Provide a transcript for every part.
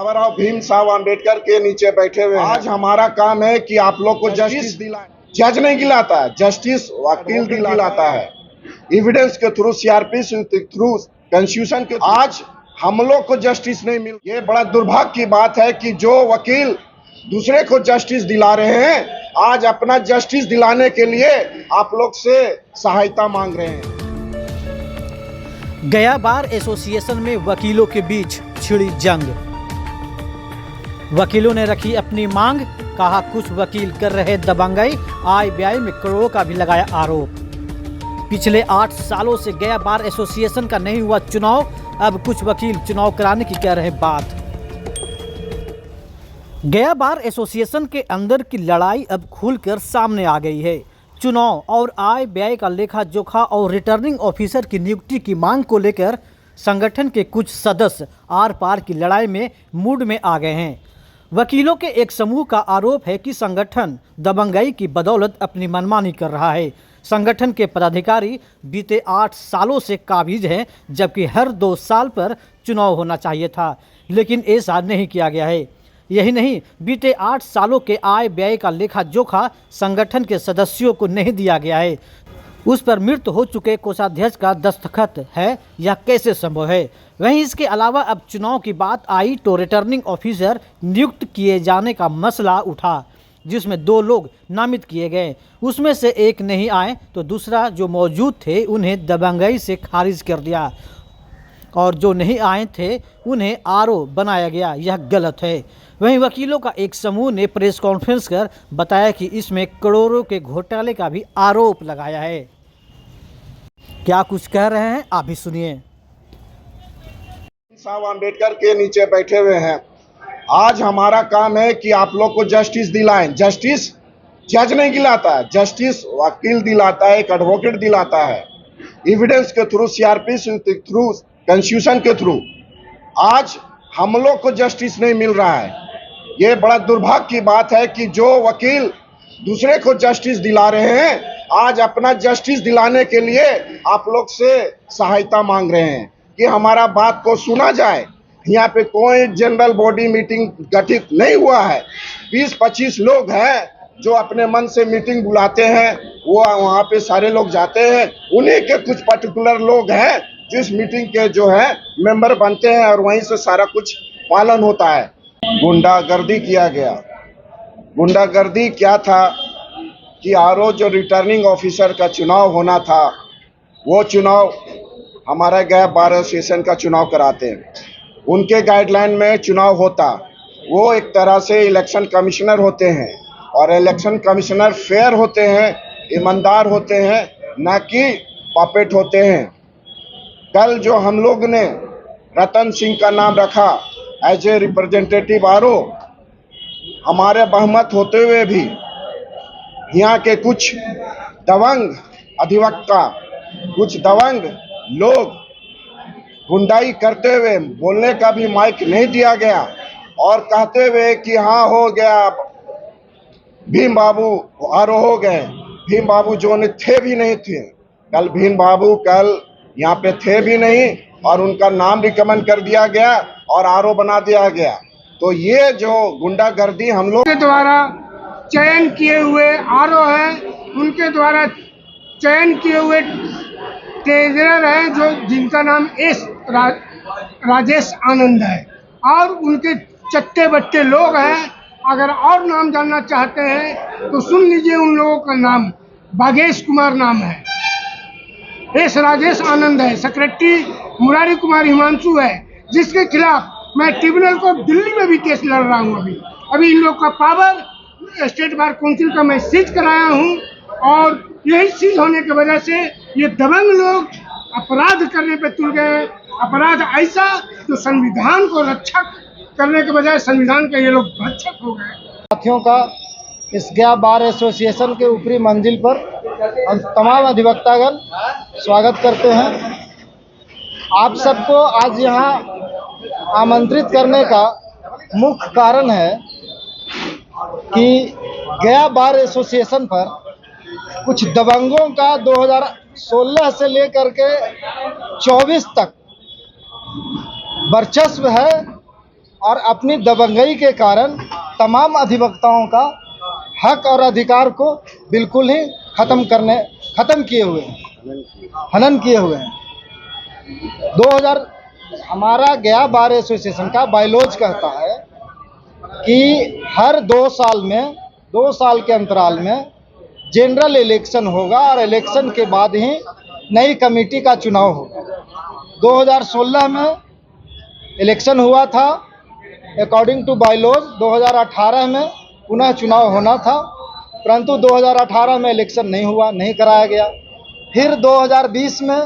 बाबा भीमराव अम्बेडकर के नीचे बैठे हुए हैं। आज हमारा काम है कि आप लोग को जस्टिस दिलाएं। जज नहीं दिलाता है, जस्टिस वकील दिलाता है, एविडेंस के थ्रू, सीआरपी के थ्रू, कॉन्स्टिट्यूशन के। आज हम लोग को जस्टिस नहीं मिल, ये बड़ा दुर्भाग्य की बात है कि जो वकील दूसरे को जस्टिस दिला रहे हैं, आज अपना जस्टिस दिलाने के लिए आप लोग से सहायता मांग रहे हैं। गया बार एसोसिएशन में वकीलों के बीच छिड़ी जंग। वकीलों ने रखी अपनी मांग, कहा कुछ वकील कर रहे दबंगई, आय व्यय में करोड़ों का भी लगाया आरोप। पिछले 8 सालों से गया बार एसोसिएशन का नहीं हुआ चुनाव, अब कुछ वकील चुनाव कराने की कह रहे बात। गया बार एसोसिएशन के अंदर की लड़ाई अब खुलकर सामने आ गई है। चुनाव और आय व्यय का लेखा जोखा और रिटर्निंग ऑफिसर की नियुक्ति की मांग को लेकर संगठन के कुछ सदस्य आर पार की लड़ाई में मूड में आ गए हैं। वकीलों के एक समूह का आरोप है कि संगठन दबंगई की बदौलत अपनी मनमानी कर रहा है। संगठन के पदाधिकारी बीते 8 सालों से काबिज हैं, जबकि हर 2 साल पर चुनाव होना चाहिए था, लेकिन ऐसा नहीं किया गया है। यही नहीं, बीते 8 सालों के आय व्यय का लेखा जोखा संगठन के सदस्यों को नहीं दिया गया है। उस पर मृत हो चुके कोषाध्यक्ष का दस्तखत है, यह कैसे संभव है? वहीं इसके अलावा अब चुनाव की बात आई तो रिटर्निंग ऑफिसर नियुक्त किए जाने का मसला उठा, जिसमें 2 लोग नामित किए गए। उसमें से एक नहीं आए तो दूसरा जो मौजूद थे उन्हें दबंगई से खारिज कर दिया, और जो नहीं आए थे उन्हें आरओ बनाया गया। यह गलत है। वहीं वकीलों का एक समूह ने प्रेस कॉन्फ्रेंस कर बताया कि इसमें करोड़ों के घोटाले का भी आरोप लगाया है। क्या कुछ कह रहे हैं, आप भी सुनिए। भीमराव अम्बेडकर के नीचे बैठे हुए हैं। आज हमारा काम है कि आप लोग को जस्टिस दिलाएं। जस्टिस जज नहीं दिलाता है, जस्टिस वकील दिलाता है, एक एडवोकेट दिलाता है, एविडेंस के थ्रू, सीआरपी के थ्रू, कॉन्स्टिट्यूशन के थ्रू। आज हम लोग को जस्टिस नहीं मिल रहा है। ये बड़ा दुर्भाग्य की बात है कि जो वकील दूसरे को जस्टिस दिला रहे हैं, आज अपना जस्टिस दिलाने के लिए आप लोग से सहायता मांग रहे हैं कि हमारा बात को सुना जाए। यहाँ पे कोई जनरल बॉडी मीटिंग गठित नहीं हुआ है। 20-25 लोग हैं जो अपने मन से मीटिंग बुलाते हैं, वो वहाँ पे सारे लोग जाते हैं। उन्हीं के कुछ पर्टिकुलर लोग हैं जो इस मीटिंग के जो है मेंबर बनते हैं और वहीं से सारा कुछ पालन होता है। गुंडागर्दी किया गया। गुंडागर्दी क्या था कि आरओ जो रिटर्निंग ऑफिसर का चुनाव होना था, वो चुनाव हमारा गया बार एसोसिएशन का चुनाव कराते हैं। उनके गाइडलाइन में चुनाव होता, वो एक तरह से इलेक्शन कमिश्नर होते हैं, और इलेक्शन कमिश्नर फेयर होते हैं, ईमानदार होते हैं, ना कि पपेट होते हैं। कल जो हम लोग ने रतन सिंह का नाम रखा एज ए रिप्रेजेंटेटिव आरओ, हमारे बहुमत होते हुए भी यहाँ के कुछ दबंग अधिवक्ता, कुछ दबंग लोग गुंडाई करते हुए, बोलने का भी माइक नहीं दिया गया और कहते हुए कि हाँ हो गया, भीम बाबू आरओ हो गए। भीम बाबू जो थे भी नहीं थे। कल भीम बाबू कल यहाँ पे थे भी नहीं और उनका नाम रिकमेंड कर दिया गया और आरओ बना दिया गया। तो ये जो गुंडागर्दी हम लोग के द्वारा चयन किए हुए आरओ हैं, उनके द्वारा चयन किए हुए ट्रेजरर हैं जो जिनका नाम राजेश आनंद है, और उनके चट्टे बट्टे लोग हैं। अगर और नाम जानना चाहते हैं तो सुन लीजिए, उन लोगों का नाम बागेश कुमार नाम है, राजेश आनंद है, सेक्रेटरी मुरारी कुमार हिमांशु है, जिसके खिलाफ मैं ट्रिब्यूनल को दिल्ली में भी केस लड़ रहा हूँ। अभी इन लोग का पावर स्टेट बार काउंसिल का मैं सीज कराया हूँ, और यही सीज होने की वजह से ये दबंग लोग अपराध करने पे तुल गए। अपराध ऐसा जो संविधान को रक्षक करने के बजाय संविधान के ये लोग भक्षक हो गए। साथियों का इस गया बार एसोसिएशन के ऊपरी मंजिल पर हम तमाम अधिवक्तागण स्वागत करते हैं। आप सबको आज यहाँ आमंत्रित करने का मुख्य कारण है कि गया बार एसोसिएशन पर कुछ दबंगों का 2016 से लेकर के 24 तक वर्चस्व है, और अपनी दबंगई के कारण तमाम अधिवक्ताओं का हक और अधिकार को बिल्कुल ही खत्म किए हुए हैं, हनन किए हुए हैं। 2000 हमारा गया बार एसोसिएशन का बायलॉज कहता है कि हर 2 साल के अंतराल में जनरल इलेक्शन होगा और इलेक्शन के बाद ही नई कमेटी का चुनाव होगा। 2016 में इलेक्शन हुआ था अकॉर्डिंग टू बायलॉज। 2018 में पुनः चुनाव होना था, परंतु 2018 में इलेक्शन नहीं हुआ, नहीं कराया गया। फिर 2020 में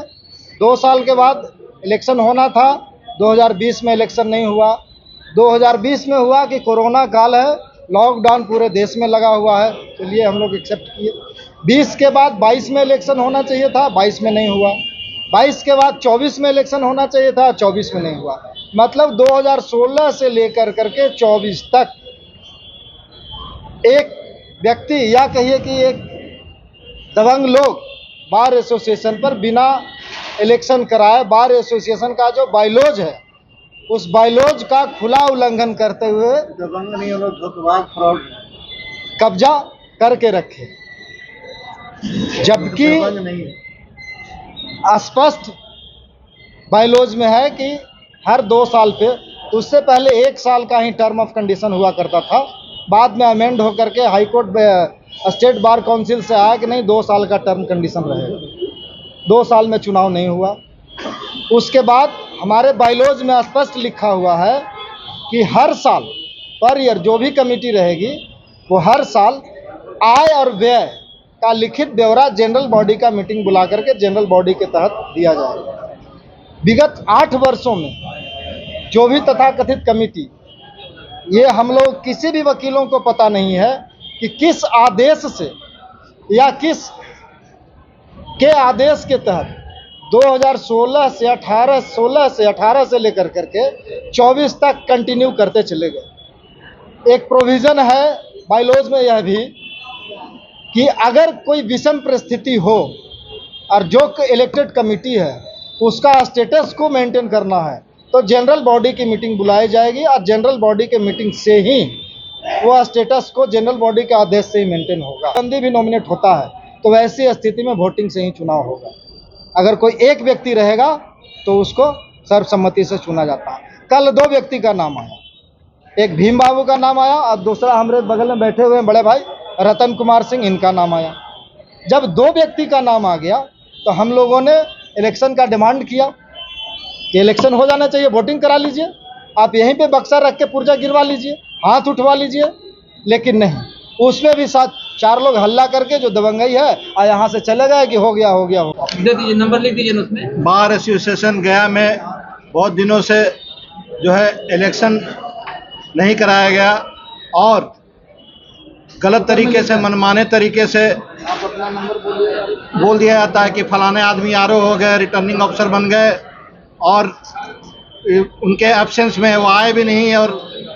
2 साल के बाद इलेक्शन होना था, 2020 में इलेक्शन नहीं हुआ। 2020 में हुआ कि कोरोना काल है, लॉकडाउन पूरे देश में लगा हुआ है, चलिए हम लोग एक्सेप्ट किए। 20 के बाद 22 में इलेक्शन होना चाहिए था, 22 में नहीं हुआ। 22 के बाद 24 में इलेक्शन होना चाहिए था, 24 में नहीं हुआ। मतलब 2016 से लेकर करके 24 तक एक व्यक्ति या कहिए कि एक दबंग लोग बार एसोसिएशन पर बिना इलेक्शन कराए बार एसोसिएशन का जो बायलॉज है उस बायलॉज का खुला उल्लंघन करते हुए दबंग नहीं होगा, धोखेबाज, फ्रॉड कब्जा करके रखे, जबकि नहीं। स्पष्ट बायलॉज में है कि हर 2 साल पे, उससे पहले 1 साल का ही टर्म ऑफ कंडीशन हुआ करता था। बाद में अमेंड होकर के high court state bar council से आया कि नहीं 2 साल का टर्म कंडीशन रहेगा। 2 साल में चुनाव नहीं हुआ। उसके बाद हमारे बायलॉज में स्पष्ट लिखा हुआ है कि हर साल पर ईयर जो भी कमेटी रहेगी वो हर साल आय और व्यय का लिखित ब्यौरा जनरल बॉडी का मीटिंग बुला करके जनरल बॉडी के तहत दिया जाएगा। विगत 8 वर्षों में जो भी तथाकथित कमेटी, ये हम लोग किसी भी वकीलों को पता नहीं है कि किस आदेश से या किस के आदेश के तहत 2016 से 18 से लेकर करके 24 तक कंटिन्यू करते चले गए। एक प्रोविज़न है बायलॉज में यह भी कि अगर कोई विषम परिस्थिति हो और जो इलेक्टेड कमेटी है उसका स्टेटस को मेंटेन करना है तो जनरल बॉडी की मीटिंग बुलाई जाएगी और जनरल बॉडी के मीटिंग से ही वो स्टेटस को जनरल बॉडी के आदेश से ही मेंटेन होगा। बंदी भी नॉमिनेट होता है तो वैसी स्थिति में वोटिंग से ही चुनाव होगा। अगर कोई एक व्यक्ति रहेगा तो उसको सर्वसम्मति से चुना जाता है। कल 2 व्यक्ति का नाम आया, एक भीम बाबू का नाम आया और दूसरा हमारे बगल में बैठे हुए बड़े भाई रतन कुमार सिंह, इनका नाम आया। जब 2 व्यक्ति का नाम आ गया तो हम लोगों ने इलेक्शन का डिमांड किया कि इलेक्शन हो जाना चाहिए, वोटिंग करा लीजिए, आप यहीं पे बक्सा रख के पुर्जा गिरवा लीजिए, हाथ उठवा लीजिए। लेकिन नहीं, उसमें भी 4 लोग हल्ला करके जो दबंगई है और यहाँ से चले गए कि हो गया। दे दीजिए, नंबर लिख दीजिए उसमें। बार एसोसिएशन गया में बहुत दिनों से जो है इलेक्शन नहीं कराया गया और गलत तरीके से, मनमाने तरीके से बोल दिया जाता है कि फलाने आदमी आरओ हो गए, रिटर्निंग ऑफिसर बन गए और उनके एब्सेंस में वो आए भी नहीं और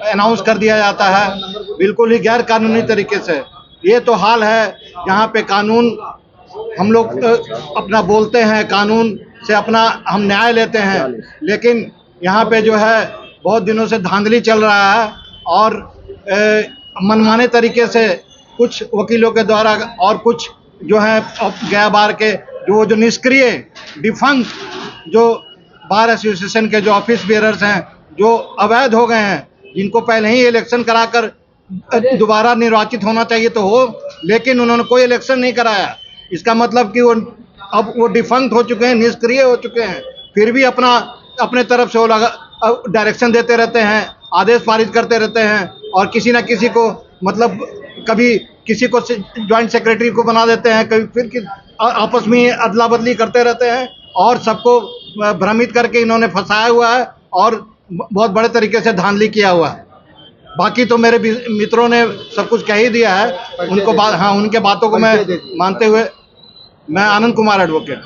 अनाउंस कर दिया जाता है बिल्कुल ही गैर कानूनी तरीके से। ये तो हाल है यहाँ पे। कानून हम लोग अपना बोलते हैं, कानून से अपना हम न्याय लेते हैं, लेकिन यहाँ पे जो है बहुत दिनों से धांधली चल रहा है और मनमाने तरीके से कुछ वकीलों के द्वारा और कुछ जो है गया बार के जो निष्क्रिय डिफंक्ट जो बार एसोसिएशन के जो ऑफिस बेयरर्स हैं, जो अवैध हो गए हैं, जिनको पहले ही इलेक्शन कराकर दोबारा निर्वाचित होना चाहिए तो हो, लेकिन उन्होंने कोई इलेक्शन नहीं कराया। इसका मतलब कि वो डिफंक्ट हो चुके हैं, निष्क्रिय हो चुके हैं, फिर भी अपने तरफ से वो डायरेक्शन देते रहते हैं, आदेश पारित करते रहते हैं और किसी ना किसी को, मतलब कभी किसी को ज्वाइंट सेक्रेटरी को बना देते हैं, कभी फिर आपस में अदला बदली करते रहते हैं और सबको भ्रमित करके इन्होंने फंसाया हुआ है और बहुत बड़े तरीके से धांधली किया हुआ है। बाकी तो मेरे मित्रों ने सब कुछ कह ही दिया है, उनको उनके बातों को मैं मानते हुए मैं आनंद कुमार एडवोकेट।